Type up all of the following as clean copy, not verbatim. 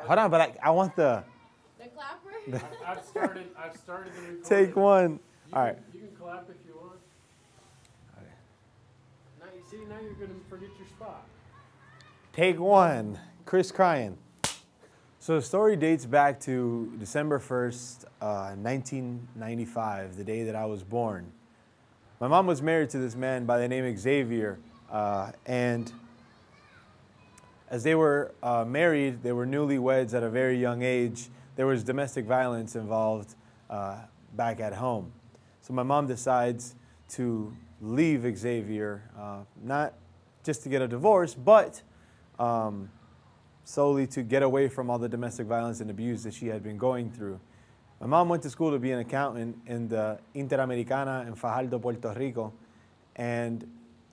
Hold on, but I want the clapper. I've started the recording. take one. All right. You can clap if you want. Now you see. Now you're gonna forget your spot. Take one. Chris crying. So the story dates back to December 1st, 1995, the day that I was born. My mom was married to this man by the name of Xavier, and as they were married, they were newlyweds at a very young age. There was domestic violence involved back at home. So my mom decides to leave Xavier, not just to get a divorce, but solely to get away from all the domestic violence and abuse that she had been going through. My mom went to school to be an accountant in the Interamericana in Fajardo, Puerto Rico. And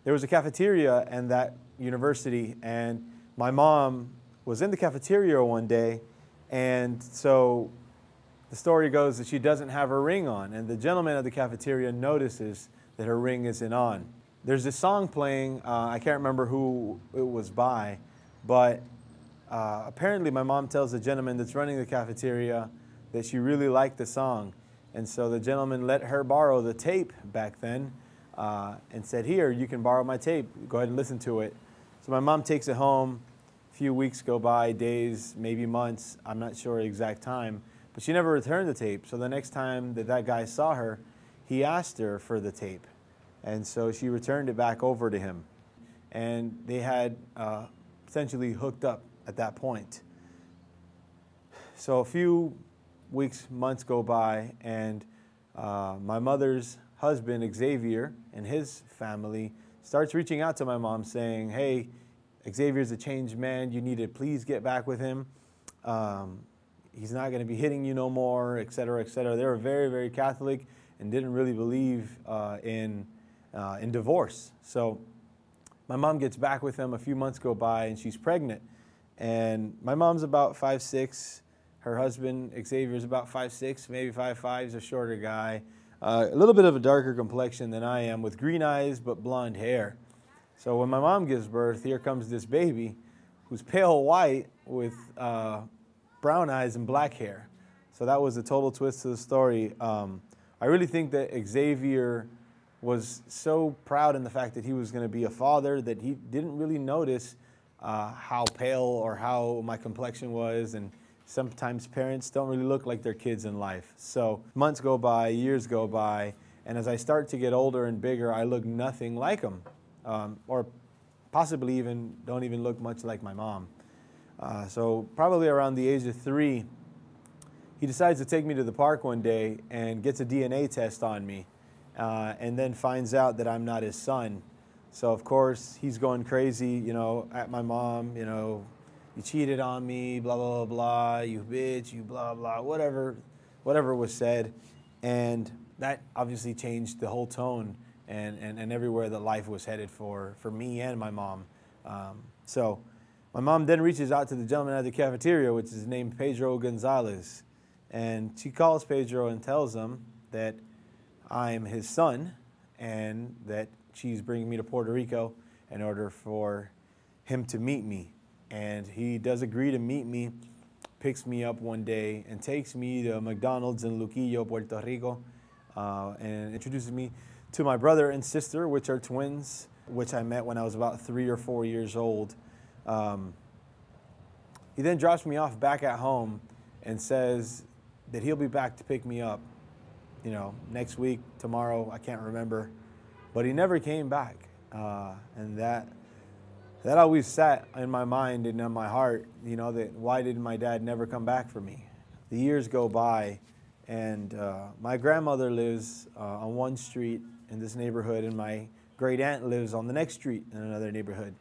there was a cafeteria in that university, and my mom was in the cafeteria one day, and so the story goes that she doesn't have her ring on, and the gentleman at the cafeteria notices that her ring isn't on. There's this song playing, I can't remember who it was by, but apparently my mom tells the gentleman that's running the cafeteria that she really liked the song. And so the gentleman let her borrow the tape back then and said, here, you can borrow my tape. Go ahead and listen to it. So my mom takes it home. A few weeks go by, days, maybe months. I'm not sure the exact time. But she never returned the tape. So the next time that guy saw her, he asked her for the tape. And so she returned it back over to him. And they had essentially hooked up at that point. So a few weeks, months go by, and my mother's husband, Xavier, and his family starts reaching out to my mom saying, hey, Xavier's a changed man. You need to please get back with him. He's not going to be hitting you no more, et cetera, et cetera. They were very, very Catholic and didn't really believe in divorce. So my mom gets back with him. A few months go by, and she's pregnant. And my mom's about 5'6". Her husband, Xavier's about 5'6", maybe 5'5". He's a shorter guy. A little bit of a darker complexion than I am, with green eyes but blonde hair. So when my mom gives birth, here comes this baby who's pale white with brown eyes and black hair. So that was a total twist to the story. I really think that Xavier was so proud in the fact that he was going to be a father that he didn't really notice how pale or how my complexion was, and sometimes parents don't really look like their kids in life. So months go by, years go by, and as I start to get older and bigger, I look nothing like him, or possibly even don't even look much like my mom. So probably around the age of 3, he decides to take me to the park one day and gets a DNA test on me, and then finds out that I'm not his son. So of course he's going crazy, you know, at my mom, you know, you cheated on me, blah, blah, blah, blah, you bitch, you blah, blah, whatever was said. And that obviously changed the whole tone and everywhere that life was headed for me and my mom. So my mom then reaches out to the gentleman at the cafeteria, which is named Pedro Gonzalez. And she calls Pedro and tells him that I'm his son and that she's bringing me to Puerto Rico in order for him to meet me. And he does agree to meet me, picks me up one day and takes me to McDonald's in Luquillo, Puerto Rico, and introduces me to my brother and sister, which are twins, which I met when I was about 3 or 4 years old. He then drops me off back at home and says that he'll be back to pick me up, you know, next week, tomorrow, I can't remember. But he never came back, and that always sat in my mind and in my heart, you know, that why did my dad never come back for me? The years go by, and my grandmother lives on one street in this neighborhood, and my great aunt lives on the next street in another neighborhood.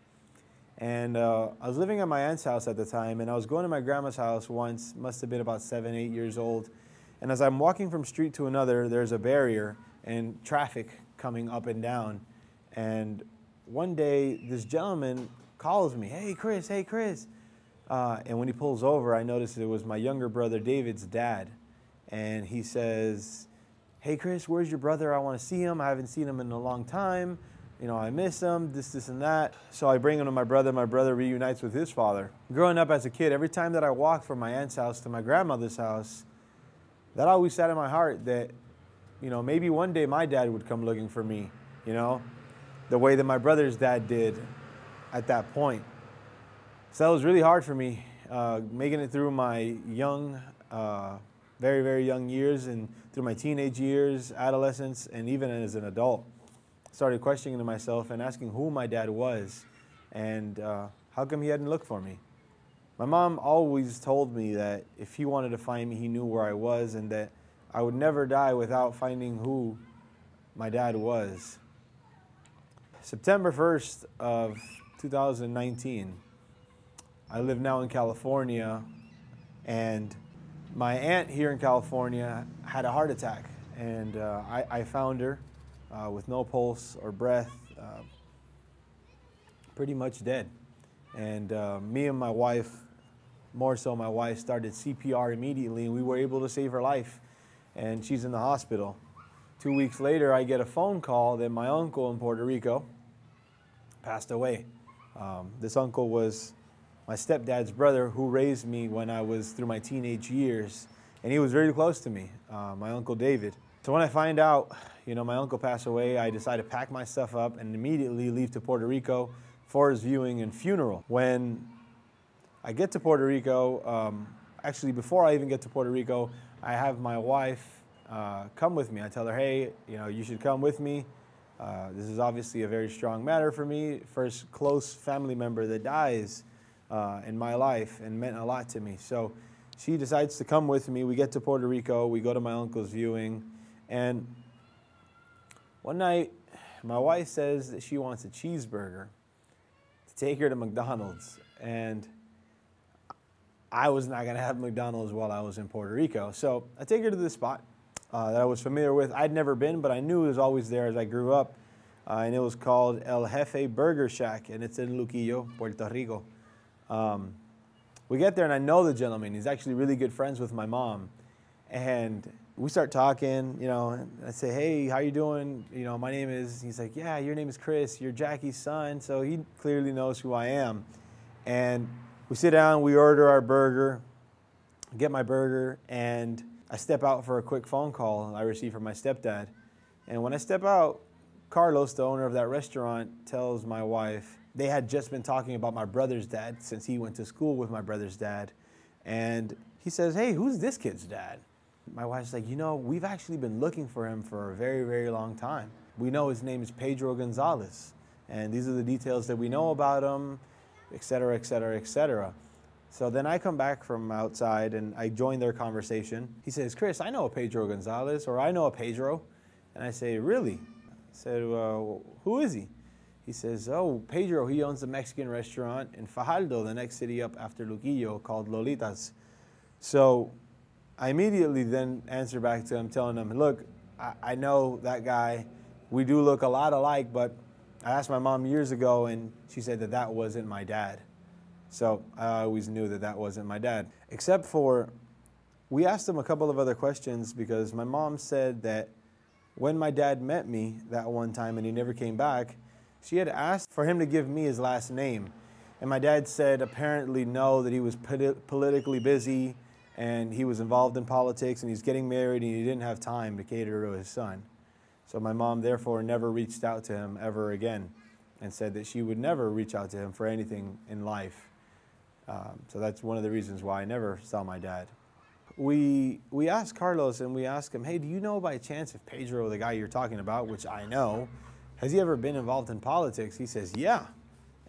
And I was living at my aunt's house at the time, and I was going to my grandma's house once, must have been about 7, 8 years old. And as I'm walking from street to another, there's a barrier and traffic coming up and down. And one day, this gentleman calls me, hey, Chris, hey, Chris. And when he pulls over, I noticed it was my younger brother, David's dad. And he says, hey, Chris, where's your brother? I want to see him. I haven't seen him in a long time. You know, I miss him, this, and that. So I bring him to my brother. My brother reunites with his father. Growing up as a kid, every time that I walked from my aunt's house to my grandmother's house, that always sat in my heart that, you know, maybe one day my dad would come looking for me, you know, the way that my brother's dad did at that point. So that was really hard for me, making it through my young, very, very young years and through my teenage years, adolescence, and even as an adult. Started questioning myself and asking who my dad was and how come he hadn't looked for me. My mom always told me that if he wanted to find me, he knew where I was and that I would never die without finding who my dad was. September 1st of 2019, I live now in California, and my aunt here in California had a heart attack, and I found her with no pulse or breath, pretty much dead. And me and my wife, more so my wife, started CPR immediately, and we were able to save her life, and she's in the hospital. 2 weeks later, I get a phone call that my uncle in Puerto Rico passed away. This uncle was my stepdad's brother who raised me when I was through my teenage years, and he was very close to me, my Uncle David. So when I find out, you know, my uncle passed away, I decided to pack my stuff up and immediately leave to Puerto Rico for his viewing and funeral. When I get to Puerto Rico, actually before I even get to Puerto Rico, I have my wife come with me. I tell her, hey, you know, you should come with me. This is obviously a very strong matter for me. First close family member that dies in my life and meant a lot to me. So she decides to come with me. We get to Puerto Rico. We go to my uncle's viewing. And one night, my wife says that she wants a cheeseburger to take her to McDonald's. And I was not going to have McDonald's while I was in Puerto Rico. So I take her to this spot that I was familiar with. I'd never been, but I knew it was always there as I grew up. And it was called El Jefe Burger Shack, and it's in Luquillo, Puerto Rico. We get there, and I know the gentleman. He's actually really good friends with my mom. And we start talking, you know, and I say, hey, how you doing? You know, my name is, he's like, yeah, your name is Chris. You're Jackie's son. So he clearly knows who I am. And we sit down, we order our burger, get my burger, and I step out for a quick phone call I received from my stepdad. And when I step out, Carlos, the owner of that restaurant, tells my wife, they had just been talking about my brother's dad since he went to school with my brother's dad. And he says, hey, who's this kid's dad? My wife's like, you know, we've actually been looking for him for a very, very long time. We know his name is Pedro Gonzalez, and these are the details that we know about him, et cetera, et cetera, et cetera. So then I come back from outside and I join their conversation. He says, Chris, I know a Pedro Gonzalez, or I know a Pedro. And I say, really? I said, who is he? He says, oh, Pedro, he owns a Mexican restaurant in Fajardo, the next city up after Luquillo, called Lolitas. So I immediately then answer back to him, telling him, look, I know that guy. We do look a lot alike, but I asked my mom years ago, and she said that that wasn't my dad. So I always knew that that wasn't my dad. Except for, we asked him a couple of other questions because my mom said that when my dad met me that one time and he never came back, she had asked for him to give me his last name. And my dad said apparently no, that he was politically busy, and he was involved in politics, and he's getting married, and he didn't have time to cater to his son. So my mom, therefore, never reached out to him ever again and said that she would never reach out to him for anything in life. So that's one of the reasons why I never saw my dad. We asked Carlos, and we asked him, hey, do you know by chance if Pedro, the guy you're talking about, which I know, has he ever been involved in politics? He says, yeah.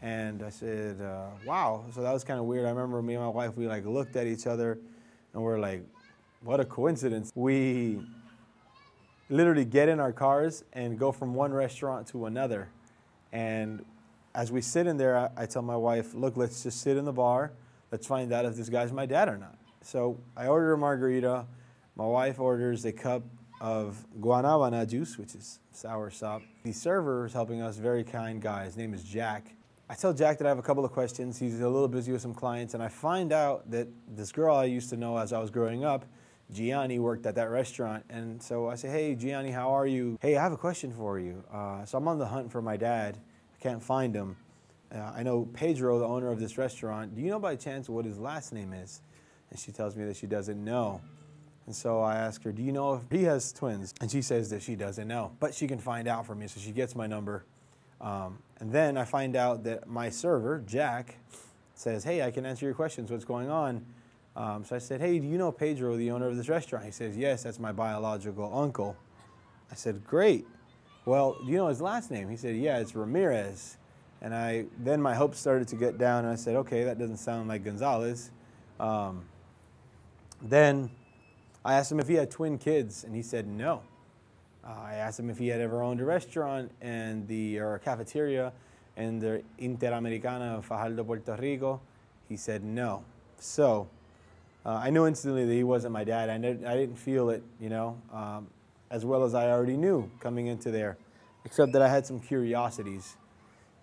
And I said, wow. So that was kind of weird. I remember me and my wife, we like looked at each other, and we're like, what a coincidence. We literally get in our cars and go from one restaurant to another. And as we sit in there, I tell my wife, look, let's just sit in the bar. Let's find out if this guy's my dad or not. So I order a margarita. My wife orders a cup of guanabana juice, which is sour sop. The server is helping us, very kind guy. His name is Jack. I tell Jack that I have a couple of questions. He's a little busy with some clients, and I find out that this girl I used to know as I was growing up Gianni worked at that restaurant. And so I say, hey, Gianni, how are you? Hey, I have a question for you. So I'm on the hunt for my dad. I can't find him. I know Pedro, the owner of this restaurant. Do you know by chance what his last name is? And she tells me that she doesn't know. And so I ask her, do you know if he has twins? And she says that she doesn't know, but she can find out for me. So she gets my number. And then I find out that my server, Jack, says, hey, I can answer your questions. What's going on? So I said, hey, do you know Pedro, the owner of this restaurant? He says, yes, that's my biological uncle. I said, great. Well, do you know his last name? He said, yeah, it's Ramirez. And then my hopes started to get down, and I said, okay, that doesn't sound like Gonzalez. Then I asked him if he had twin kids, and he said no. I asked him if he had ever owned a restaurant or a cafeteria in the Interamericana of Fajardo, Puerto Rico. He said no. So I knew instantly that he wasn't my dad. I didn't feel it, as well as I already knew coming into there, except that I had some curiosities.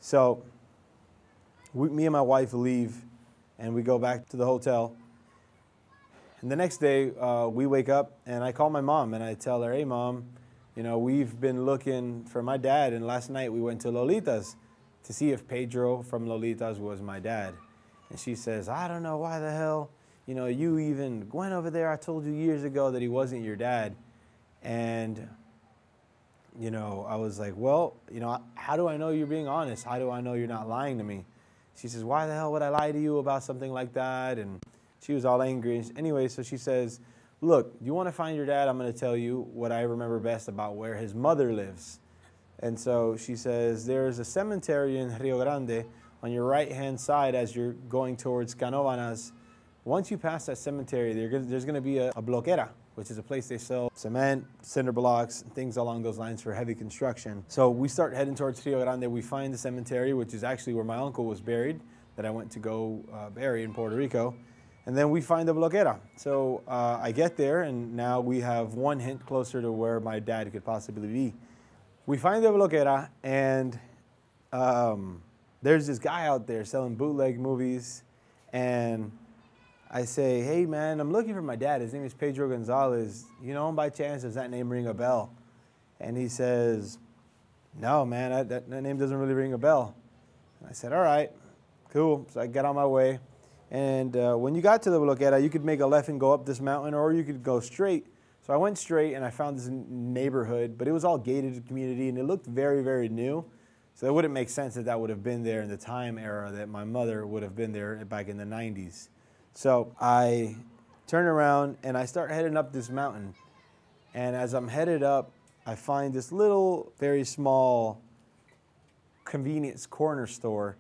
So me and my wife leave, and we go back to the hotel. And the next day, we wake up, and I call my mom, and I tell her, hey, Mom, we've been looking for my dad, and last night we went to Lolita's to see if Pedro from Lolita's was my dad. And she says, I don't know why the hell, you even went over there. I told you years ago that he wasn't your dad. And, I was like, well, how do I know you're being honest? How do I know you're not lying to me? She says, why the hell would I lie to you about something like that? And she was all angry. Anyway, so she says, look, you want to find your dad? I'm going to tell you what I remember best about where his mother lives. And so she says, there's a cemetery in Rio Grande on your right-hand side as you're going towards Canovanas. Once you pass that cemetery, there's going to be a bloquera, which is a place they sell cement, cinder blocks, and things along those lines for heavy construction. So we start heading towards Rio Grande. We find the cemetery, which is actually where my uncle was buried, that I went to go bury in Puerto Rico. And then we find the bloquera. So I get there, and now we have one hint closer to where my dad could possibly be. We find the bloquera, and there's this guy out there selling bootleg movies. And I say, hey, man, I'm looking for my dad. His name is Pedro Gonzalez. You know him by chance? Does that name ring a bell? And he says, no, man, that name doesn't really ring a bell. And I said, all right, cool. So I get on my way. And when you got to the bloquera, you could make a left and go up this mountain, or you could go straight. So I went straight, and I found this neighborhood, but it was all gated community, and it looked very, very new. So it wouldn't make sense that would have been there in the time era that my mother would have been there back in the 90s. So I turn around, and I start heading up this mountain. And as I'm headed up, I find this little, very small convenience corner store.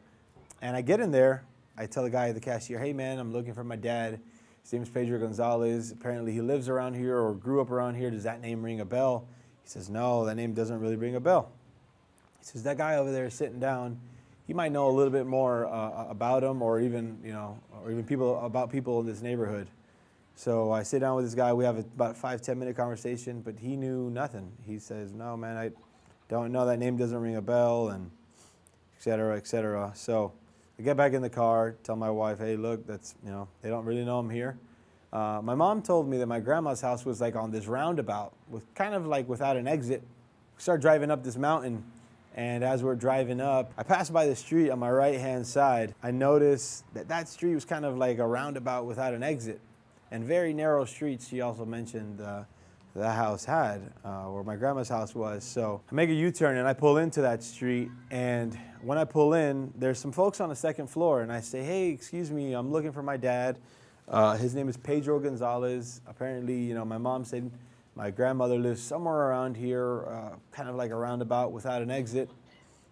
And I get in there. I tell the guy at the cashier, hey, man, I'm looking for my dad. His name is Pedro Gonzalez. Apparently he lives around here or grew up around here. Does that name ring a bell? He says, no, that name doesn't really ring a bell. He says, that guy over there is sitting down. He might know a little bit more about him, or even people in this neighborhood. So I sit down with this guy. We have about a 5-10 minute conversation, but he knew nothing. He says, no, man, I don't know. That name doesn't ring a bell, and et cetera, et cetera. So I get back in the car, tell my wife, hey, look, they don't really know I'm here. My mom told me that my grandma's house was like on this roundabout, kind of like without an exit. We start driving up this mountain, and as we're driving up, I pass by the street on my right-hand side. I noticed that street was kind of like a roundabout without an exit, and very narrow streets. She also mentioned the house had, where my grandma's house was. So I make a U-turn, and I pull into that street, and when I pull in, there's some folks on the second floor, and I say, hey, excuse me, I'm looking for my dad. His name is Pedro Gonzalez. Apparently, my mom said my grandmother lives somewhere around here, kind of like a roundabout without an exit,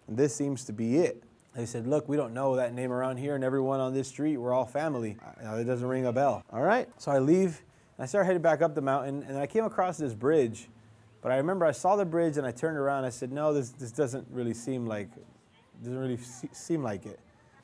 and this seems to be it. They said, look, we don't know that name around here, and everyone on this street, we're all family. It doesn't ring a bell. All right, so I leave, and I start heading back up the mountain, and I came across this bridge. But I remember I saw the bridge, and I turned around, and I said, no, this doesn't really seem like it.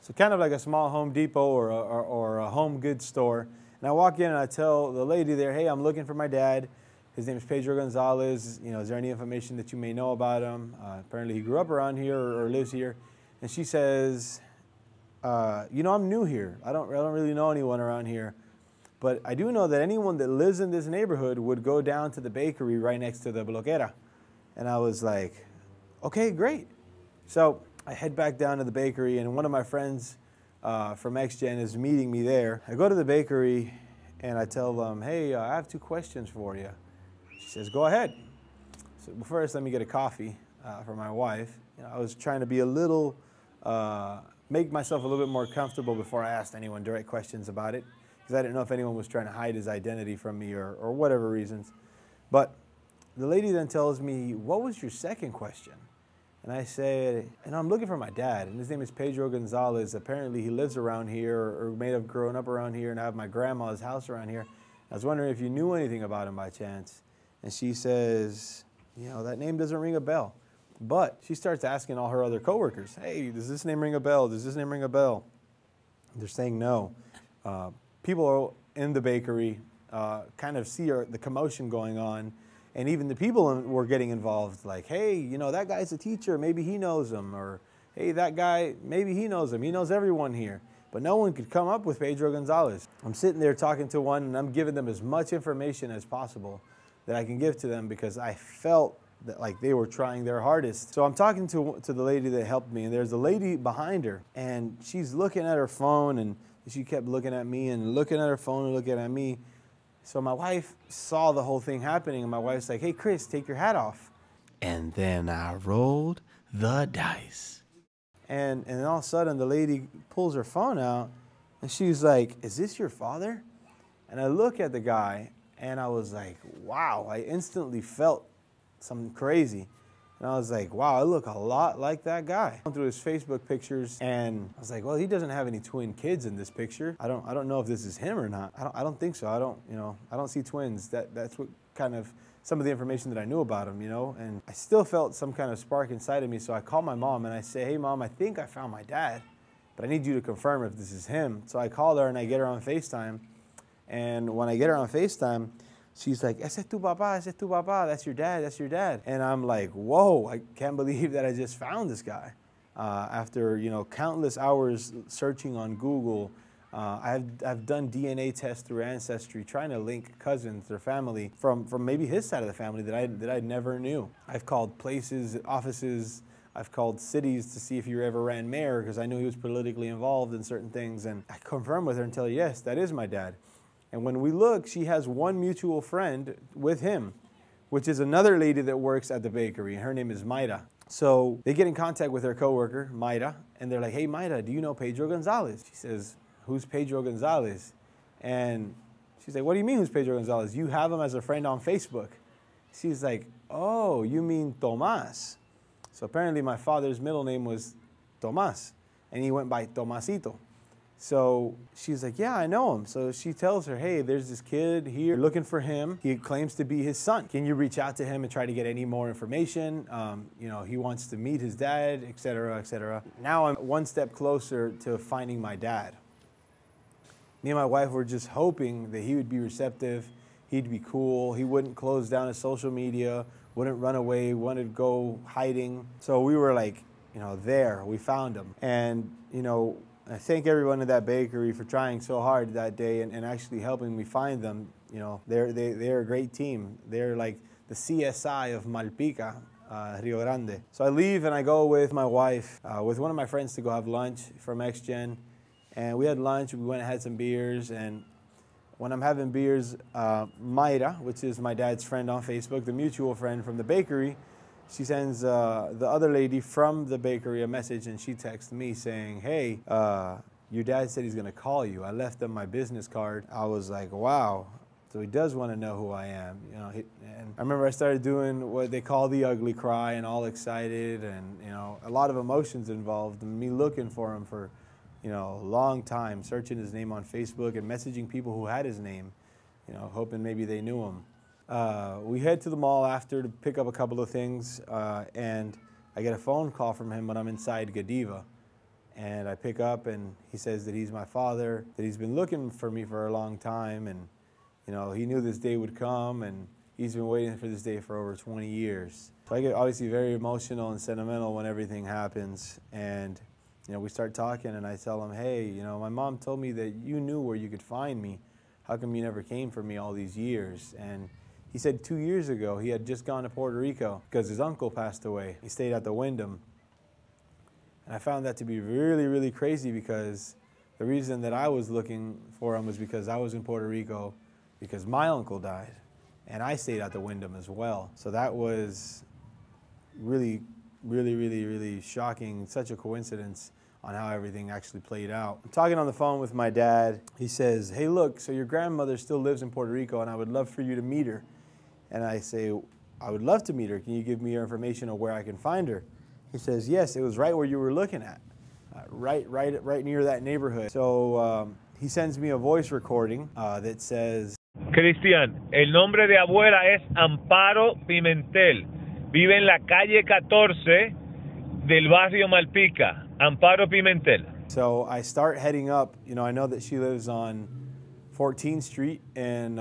So kind of like a small Home Depot or a home goods store. And I walk in, and I tell the lady there, hey, I'm looking for my dad. His name is Pedro Gonzalez. Is there any information that you may know about him? Apparently he grew up around here or lives here. And she says, I'm new here. I don't really know anyone around here. but I do know that anyone that lives in this neighborhood would go down to the bakery right next to the bloquera. And I was like, okay, great. So I head back down to the bakery, and one of my friends from XGen is meeting me there. I go to the bakery, and I tell them, hey, I have 2 questions for you. She says, go ahead. So first, let me get a coffee for my wife. You know, I was trying to be a little, make myself a little bit more comfortable before I asked anyone direct questions about it, because I didn't know if anyone was trying to hide his identity from me or whatever reasons. But the lady then tells me, what was your second question? And I said, and I'm looking for my dad, and his name is Pedro Gonzalez. Apparently he lives around here, or may have grown up around here, and I have my grandma's house around here. I was wondering if you knew anything about him by chance. And she says, you know, that name doesn't ring a bell. But she starts asking all her other coworkers, hey, does this name ring a bell? Does this name ring a bell? They're saying no. People in the bakery kind of see the commotion going on. And even the people were getting involved, like, hey, you know, that guy's a teacher, maybe he knows him. Or, hey, that guy, maybe he knows him. He knows everyone here. But no one could come up with Pedro Gonzalez. I'm sitting there talking to one, and I'm giving them as much information as possible that I can give to them, because I felt that like they were trying their hardest. So I'm talking to the lady that helped me, and there's a lady behind her, and she's looking at her phone, and she kept looking at me and looking at her phone and looking at me. So my wife saw the whole thing happening, and my wife's like, hey, Chris, take your hat off. And then I rolled the dice. And all of a sudden, the lady pulls her phone out, and she's like, is this your father? And I look at the guy, and I was like, wow, I instantly felt something crazy. And I was like, wow, I look a lot like that guy. I went through his Facebook pictures, and I was like, well, he doesn't have any twin kids in this picture. I don't know if this is him or not. I don't think so. I don't see twins. That's what kind of some of the information that I knew about him, you know. And I still felt some kind of spark inside of me. So I called my mom and I say, hey, Mom, I think I found my dad, but I need you to confirm if this is him. So I called her and I get her on FaceTime. And when I get her on FaceTime, she's like, ese es tu papá, that's your dad. And I'm like, whoa, I can't believe that I just found this guy. After, you know, countless hours searching on Google, I've done DNA tests through Ancestry, trying to link cousins or family from maybe his side of the family that I never knew. I've called places, offices, I've called cities to see if he ever ran mayor, because I knew he was politically involved in certain things. And I confirmed with her and tell her, yes, that is my dad. And when we look, she has one mutual friend with him, which is another lady that works at the bakery. Her name is Mayra. So they get in contact with her coworker, Mayra, and they're like, hey, Mayra, do you know Pedro Gonzalez? She says, who's Pedro Gonzalez? And she's like, what do you mean, who's Pedro Gonzalez? You have him as a friend on Facebook. She's like, oh, you mean Tomás. So apparently my father's middle name was Tomás, and he went by Tomasito. So she's like, yeah, I know him. So she tells her, hey, there's this kid here looking for him. He claims to be his son. Can you reach out to him and try to get any more information? You know, he wants to meet his dad, et cetera, et cetera. Now I'm one step closer to finding my dad. Me and my wife were just hoping that he would be receptive, he'd be cool, he wouldn't close down his social media, wouldn't run away, wouldn't go hiding. So we were like, you know, there, we found him. And, you know, I thank everyone in that bakery for trying so hard that day and actually helping me find them. You know, they're a great team. They're like the CSI of Malpica, Rio Grande. So I leave and I go with my wife, with one of my friends to go have lunch from XGen. And we had lunch, we went and had some beers. And when I'm having beers, Mayra, which is my dad's friend on Facebook, the mutual friend from the bakery, she sends the other lady from the bakery a message, and she texts me saying, hey, your dad said he's going to call you. I left him my business card. I was like, wow. So he does want to know who I am. You know, and I remember I started doing what they call the ugly cry, and all excited, and, you know, a lot of emotions involved, and me looking for him for, you know, a long time, searching his name on Facebook and messaging people who had his name, you know, hoping maybe they knew him. We head to the mall after to pick up a couple of things, and I get a phone call from him when I'm inside Godiva. And I pick up, and he says that he's my father, that he's been looking for me for a long time, and, you know, he knew this day would come, and he's been waiting for this day for over 20 years. So I get obviously very emotional and sentimental when everything happens, and, you know, we start talking, and I tell him, hey, you know, my mom told me that you knew where you could find me. how come you never came for me all these years? And he said 2 years ago, he had just gone to Puerto Rico because his uncle passed away. He stayed at the Wyndham. And I found that to be really, really crazy because the reason that I was looking for him was because I was in Puerto Rico because my uncle died. And I stayed at the Wyndham as well. So that was really, really, really, really shocking. Such a coincidence on how everything actually played out. I'm talking on the phone with my dad. He says, hey, look, so your grandmother still lives in Puerto Rico and I would love for you to meet her. And I say, I would love to meet her. Can you give me your information of where I can find her? He says, yes, it was right where you were looking at, right near that neighborhood. So he sends me a voice recording that says, Cristian, el nombre de abuela es Amparo Pimentel. Vive en la calle 14 del barrio Malpica. Amparo Pimentel. So I start heading up. You know, I know that she lives on 14th Street in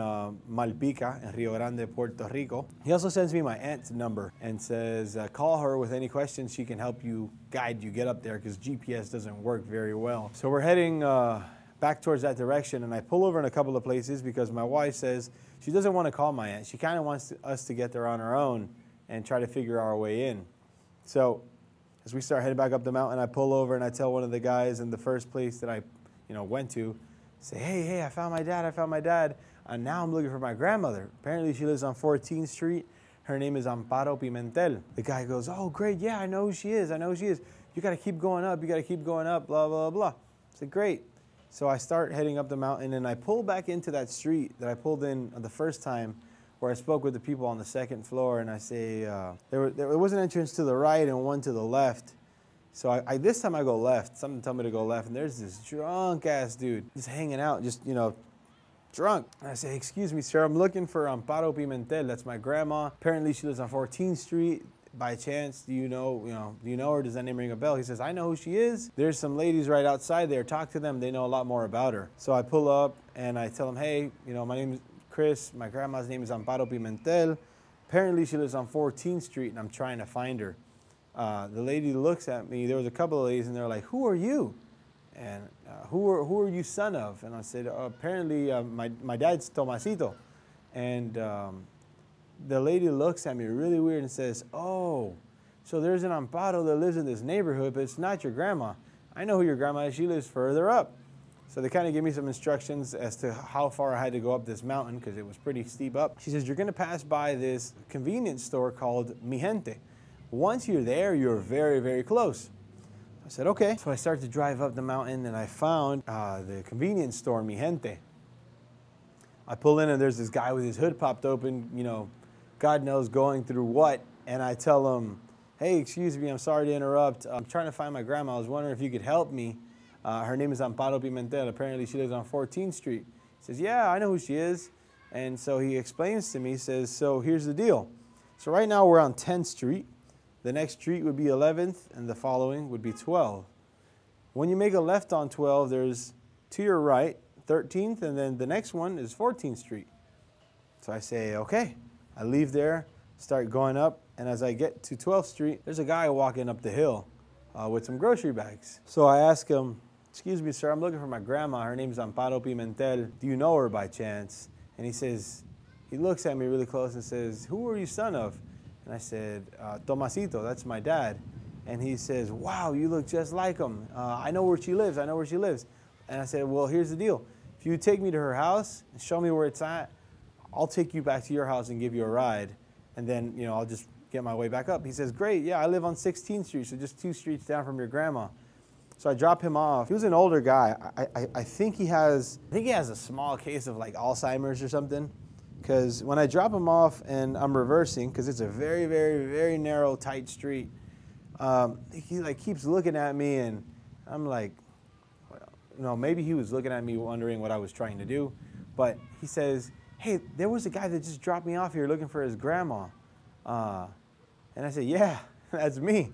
Malpica, in Rio Grande, Puerto Rico. He also sends me my aunt's number and says, call her with any questions. She can help you, guide you, get up there because GPS doesn't work very well. So we're heading back towards that direction, and I pull over in a couple of places because my wife says she doesn't want to call my aunt. She kind of wants us to get there on our own and try to figure our way in. So as we start heading back up the mountain, I pull over and I tell one of the guys in the first place that I went to, say, hey, I found my dad, and now I'm looking for my grandmother. Apparently she lives on 14th Street. Her name is Amparo Pimentel. The guy goes, oh, great, yeah, I know who she is. You got to keep going up, blah, blah, blah. I said, great. So I start heading up the mountain, and I pull back into that street that I pulled in the first time where I spoke with the people on the second floor, and I say, there was an entrance to the right and one to the left. So this time I go left. Something told me to go left, and there's this drunk-ass dude just hanging out, just, drunk. And I say, excuse me, sir, I'm looking for Amparo Pimentel. That's my grandma. Apparently she lives on 14th Street. By chance, do you know her? Does that name ring a bell? He says, I know who she is. There's some ladies right outside there. Talk to them. They know a lot more about her. So I pull up, and I tell them, hey, my name is Chris. My grandma's name is Amparo Pimentel. Apparently she lives on 14th Street, and I'm trying to find her. The lady looks at me. There was a couple of ladies, and they're like, who are you? And who are you son of? And I said, apparently my dad's Tomasito. And the lady looks at me really weird and says, oh, so there's an Amparo that lives in this neighborhood, but it's not your grandma. I know who your grandma is. She lives further up. So they kind of give me some instructions as to how far I had to go up this mountain because it was pretty steep up. She says, you're going to pass by this convenience store called Mi Gente. Once you're there, you're very, very close. I said, okay. So I started to drive up the mountain, and I found the convenience store, Mi Gente. I pull in, and there's this guy with his hood popped open, God knows going through what. And I tell him, hey, excuse me, I'm sorry to interrupt. I'm trying to find my grandma. I was wondering if you could help me. Her name is Amparo Pimentel. Apparently she lives on 14th Street. He says, yeah, I know who she is. And so he explains to me, says, so here's the deal. So right now we're on 10th Street. The next street would be 11th, and the following would be 12th. When you make a left on 12, there's to your right, 13th, and then the next one is 14th Street. So I say, okay. I leave there, start going up, and as I get to 12th Street, there's a guy walking up the hill with some grocery bags. So I ask him, excuse me, sir, I'm looking for my grandma. Her name's Amparo Pimentel. Do you know her by chance? And he looks at me really close and says, who are you son of? And I said, Tomasito, that's my dad. And he says, wow, you look just like him. I know where she lives. And I said, well, here's the deal. If you take me to her house and show me where it's at, I'll take you back to your house and give you a ride. And then, I'll just get my way back up. He says, great, yeah, I live on 16th Street, so just 2 streets down from your grandma. So I drop him off. He was an older guy. I think he has a small case of like Alzheimer's or something. Because when I drop him off and I'm reversing, because it's a very, very, very narrow, tight street, he like keeps looking at me, and I'm like, maybe he was looking at me wondering what I was trying to do. But he says, hey, there was a guy that just dropped me off here looking for his grandma. And I said, yeah, that's me.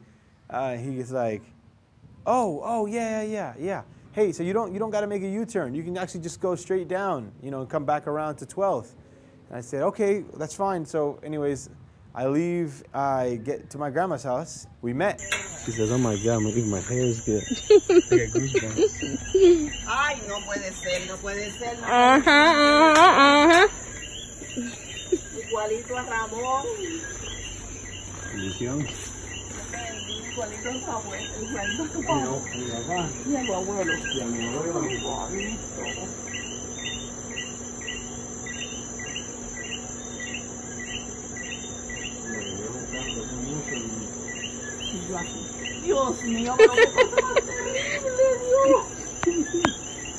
He's like, oh, yeah. Hey, so you don't got to make a U-turn. You can actually just go straight down, and come back around to 12th. And I said, okay, that's fine. So anyways, I leave, I get to my grandma's house. We met. She says, oh my God, even my hair is good. I got goosebumps. Ay, no puede ser. igualito a Ramón. Bendición. Igualito a su abuelo. Igualito a su papá. Y a tu abuelo. Y a mi abuelo. Igualito. Y yo así. Dios mío, pero qué cosa más terrible, Dios.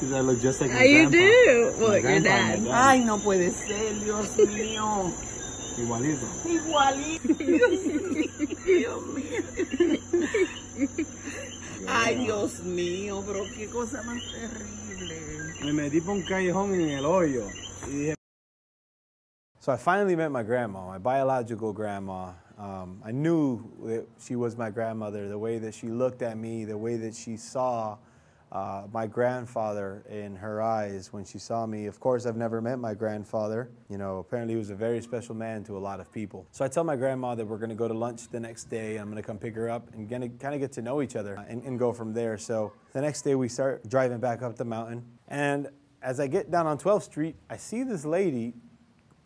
Does that look just like my You grandpa? do. My Well, your grandpa and dad. my Ay, no puede ser, Dios mío. Igualito. Igualito. Dios mío. Ay, Dios mío, pero qué cosa más terrible. Me metí por un callejón en el hoyo. Y dije... So I finally met my grandma, my biological grandma. I knew that she was my grandmother, the way that she looked at me, the way that she saw my grandfather in her eyes when she saw me. Of course, I've never met my grandfather. You know, apparently he was a very special man to a lot of people. So I tell my grandma that we're going to go to lunch the next day. I'm going to come pick her up and kind of get to know each other and go from there. So the next day we start driving back up the mountain. And as I get down on 12th Street, I see this lady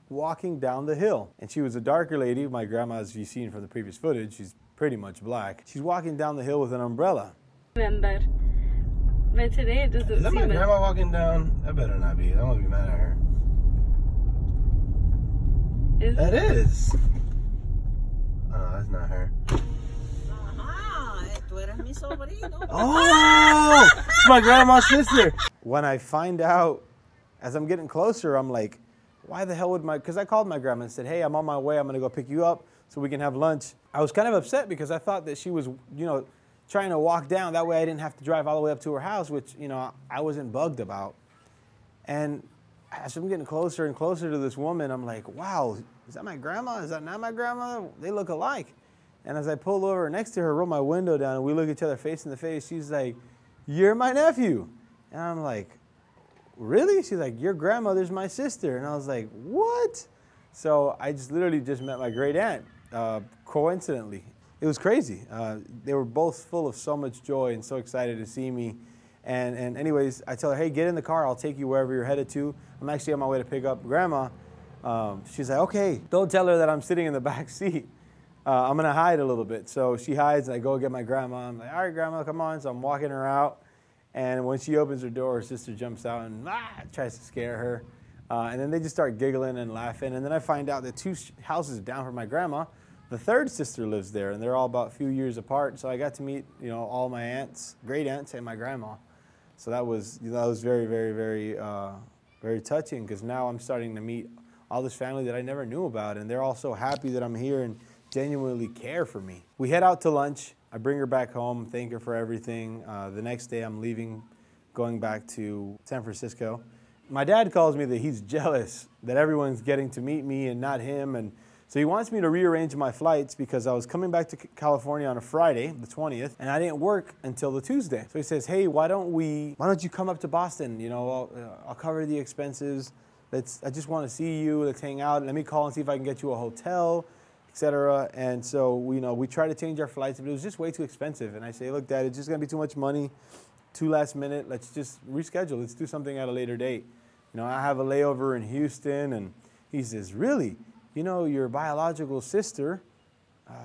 walking down the hill. And she was a darker lady. My grandma, as you've seen from the previous footage, she's pretty much black. She's walking down the hill with an umbrella. Remember. But today it doesn't Is that my seem grandma walking down? That better not be. I'm gonna be mad at her. Is That is. Oh, no, that's not her. Ajá, tú eres mi sobrino. Oh! It's my grandma's sister. When I find out, as I'm getting closer, I'm like, why the hell would because I called my grandma and said, hey, I'm on my way, I'm gonna go pick you up so we can have lunch. I was kind of upset because I thought that she was, you know, trying to walk down, that way I didn't have to drive all the way up to her house, which, you know, I wasn't bugged about. And as I'm getting closer and closer to this woman, I'm like, wow, is that my grandma? Is that not my grandma? They look alike. And as I pull over next to her, roll my window down, and we look each other face in the face, she's like, you're my nephew. And I'm like, really? She's like, your grandmother's my sister. And I was like, what? So I just literally just met my great aunt, coincidentally. It was crazy. They were both full of so much joy and so excited to see me. And anyways, I tell her, hey, get in the car. I'll take you wherever you're headed to. I'm actually on my way to pick up Grandma. She's like, okay, don't tell her that I'm sitting in the back seat. I'm going to hide a little bit. So she hides, and I go get my grandma. I'm like, all right, Grandma, come on. So I'm walking her out. And when she opens her door, her sister jumps out and tries to scare her. And then they just start giggling and laughing. And then I find out that 2 houses down from my grandma, the third sister lives there, and they're all about a few years apart. So I got to meet, you know, all my aunts, great aunts, and my grandma. So that was very, very, very, very touching, because now I'm starting to meet all this family that I never knew about, and they're all so happy that I'm here and genuinely care for me. We head out to lunch. I bring her back home, thank her for everything. The next day I'm leaving, going back to San Francisco. My dad calls me that he's jealous that everyone's getting to meet me and not him, and so he wants me to rearrange my flights because I was coming back to California on a Friday, the 20th, and I didn't work until the Tuesday. So he says, hey, why don't you come up to Boston? You know, I'll cover the expenses. I just want to see you. Let's hang out. Let me call and see if I can get you a hotel, etc. And so we try to change our flights, but it was just way too expensive. And I say, look, Dad, it's just gonna be too much money, too last minute. Let's just reschedule. Let's do something at a later date. You know, I have a layover in Houston, and he says, really? You know, your biological sister,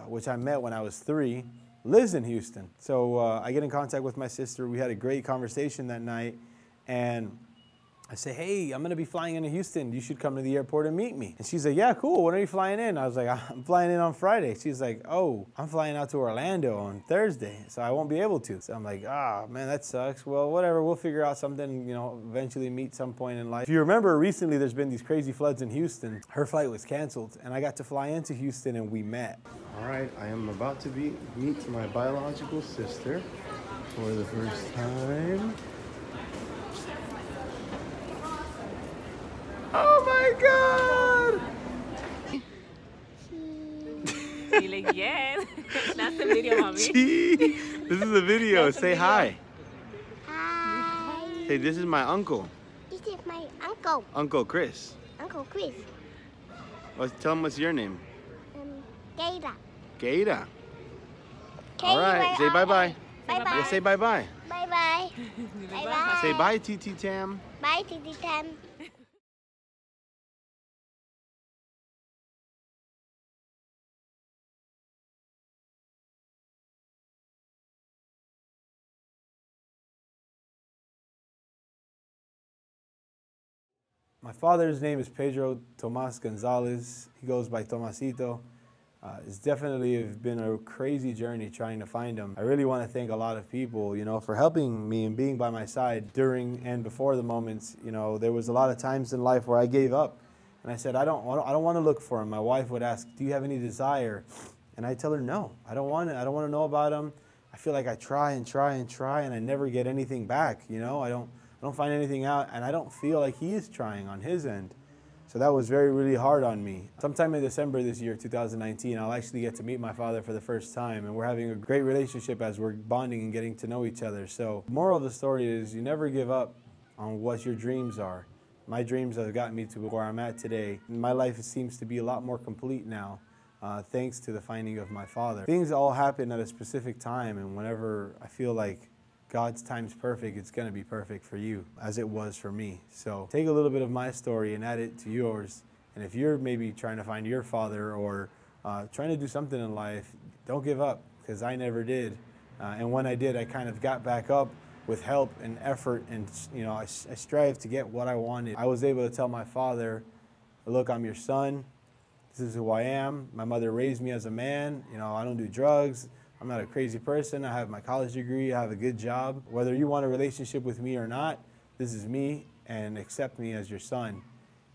which I met when I was 3, lives in Houston. So I get in contact with my sister. We had a great conversation that night, and I say, hey, I'm gonna be flying into Houston. You should come to the airport and meet me. And she's like, yeah, cool. When are you flying in? I was like, I'm flying in on Friday. She's like, oh, I'm flying out to Orlando on Thursday, so I won't be able to. So I'm like, ah, man, that sucks. Well, whatever, we'll figure out something, you know, eventually meet some point in life. If you remember, recently there's been these crazy floods in Houston. Her flight was canceled, and I got to fly into Houston, and we met. All right, I am about to meet my biological sister for the first time. Oh my God! Dile yes. That's the video, mommy. This is a video. That's a Say video. hi. Hi. Hey, this is my uncle. This is my uncle, Uncle Chris. Uncle Chris. Tell him what's your name. Gator. Gator. All right. Say bye-bye. Bye-bye. Yeah, say bye-bye. Bye-bye. Bye-bye. Say bye, TT Tam. Bye, Titi Tam. My father's name is Pedro Tomas Gonzalez. He goes by Tomasito. It's definitely been a crazy journey trying to find him. I really want to thank a lot of people, you know, for helping me and being by my side during and before the moments. You know, there was a lot of times in life where I gave up, and I said, I don't want to look for him. My wife would ask, do you have any desire? And I tell her, no, I don't want to know about him. I feel like I try and try and try, and I never get anything back. You know, I don't find anything out, and I don't feel like he is trying on his end. So that was really hard on me. Sometime in December this year, 2019, I'll actually get to meet my father for the first time, and we're having a great relationship as we're bonding and getting to know each other. So the moral of the story is you never give up on what your dreams are. My dreams have gotten me to where I'm at today. My life seems to be a lot more complete now, thanks to the finding of my father. Things all happen at a specific time, and whenever I feel like God's time's perfect, it's going to be perfect for you, as it was for me. So take a little bit of my story and add it to yours. And if you're maybe trying to find your father or trying to do something in life, don't give up, because I never did. And when I did, I kind of got back up with help and effort, and you know, I strived to get what I wanted. I was able to tell my father, look, I'm your son. This is who I am. My mother raised me as a man. You know, I don't do drugs. I'm not a crazy person. I have my college degree. I have a good job. Whether you want a relationship with me or not, this is me, and accept me as your son.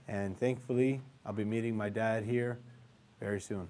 And thankfully, I'll be meeting my dad here very soon.